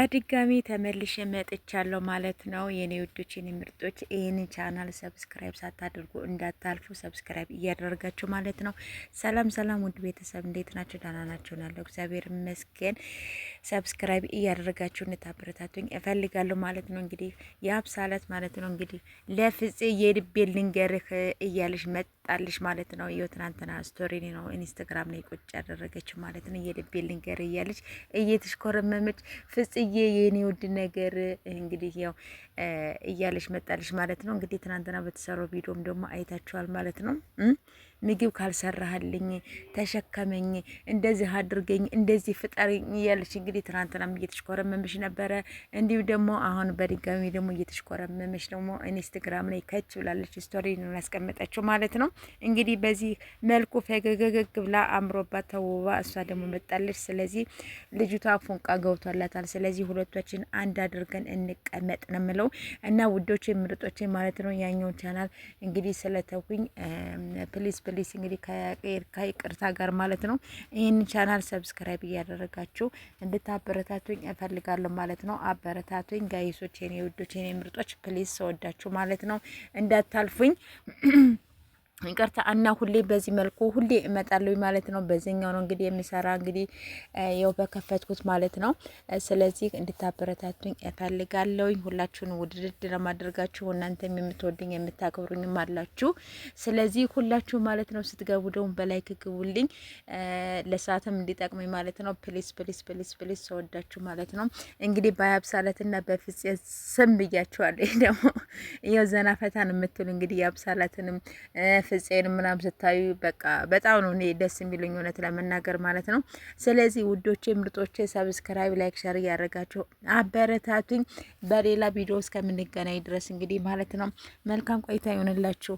በድጋሚ ተመልሼ መጥቻለሁ ማለት ነው። የኔ ውዶች የኔ ምርጦች ይህንን ቻናል ሰብስክራይብ ሳታደርጉ እንዳታልፉ ሰብስክራይብ እያደረጋችሁ ማለት ነው። ሰላም ሰላም ውድ ቤተሰብ እንዴት ናቸው? ደህና ናቸው ያለው እግዚአብሔር ይመስገን። ሰብስክራይብ እያደረጋችሁ እንታበረታቱኝ እፈልጋለሁ ማለት ነው። እንግዲህ የአብሳለት ማለት ነው እንግዲህ ለፍፄ የልቤ ልንገርህ እያለሽ መጣልሽ ማለት ነው። ይኸው ትናንትና ስቶሪ ነው ኢንስታግራም ላይ ቁጭ ያደረገችው ማለት ነው። የልቤ ልንገርህ እያለች እየተሽኮረመመች ፍጽዬ የኔ ውድ ነገር እንግዲህ ያው እያለሽ መጣልሽ ማለት ነው። እንግዲህ ትናንትና በተሰራው ቪዲዮም ደግሞ አይታችኋል ማለት ነው። ምግብ ካልሰራህልኝ ተሸከመኝ፣ እንደዚህ አድርገኝ፣ እንደዚህ ፍጠርኝ እያለች እንግዲህ ትናንትናም እየተሽኮረመመሽ ነበረ። እንዲሁ ደግሞ አሁን በድጋሚ ደግሞ እየተሽኮረመመሽ ደግሞ ኢንስታግራም ላይ ከች ብላለች። ስቶሪ ነው ያስቀመጠችው ማለት ነው። እንግዲህ በዚህ መልኩ ፈገገግ ብላ አምሮባት ተውባ እሷ ደግሞ መጣለች። ስለዚህ ልጅቷ ፎንቃ ገብቷላታል። ስለዚህ ሁለቶችን አንድ አድርገን እንቀመጥ ነው የምለው እና ውዶቼ ምርጦቼ ማለት ነው። ያኛውን ቻናል እንግዲህ ስለተውኝ ፕሊስ እንግዲህ ከይቅርታ ጋር ማለት ነው ይህን ቻናል ሰብስክራይብ እያደረጋችሁ እንድታበረታቱኝ እፈልጋለሁ ማለት ነው። አበረታቱኝ ጋይሶች፣ የኔ ውዶች፣ የኔ ምርጦች ፕሊስ ሰወዳችሁ ማለት ነው እንዳታልፉኝ። ይቅርታ እና ሁሌ በዚህ መልኩ ሁሌ እመጣለሁ ማለት ነው። በዚህኛው ነው እንግዲህ የሚሰራ እንግዲህ ያው በከፈትኩት ማለት ነው። ስለዚህ እንድታበረታቱኝ እፈልጋለሁ። ሁላችሁን ውድድ ለማድረጋችሁ እናንተም የምትወዱኝ የምታከብሩኝም አላችሁ። ስለዚህ ሁላችሁ ማለት ነው ስትገቡ ደግሞ በላይክ ግቡልኝ ለሰዓትም እንዲጠቅመኝ ማለት ነው። ፕሊስ ሰወዳችሁ ማለት ነው። እንግዲህ በአብሳላትና በፍፄ ስም ብያችኋለሁ። ደግሞ ያው ዘና ፈታን የምትሉ እንግዲህ የአብሳላትንም ፍፄን ምናምን ስታዩ በቃ በጣም ነው እኔ ደስ የሚሉኝ እውነት ለመናገር ማለት ነው። ስለዚህ ውዶቼ ምርጦቼ ሰብስክራይብ፣ ላይክ፣ ሸር እያደረጋችሁ አበረታቱኝ። በሌላ ቪዲዮ እስከምንገናኝ ድረስ እንግዲህ ማለት ነው መልካም ቆይታ ይሆንላችሁ።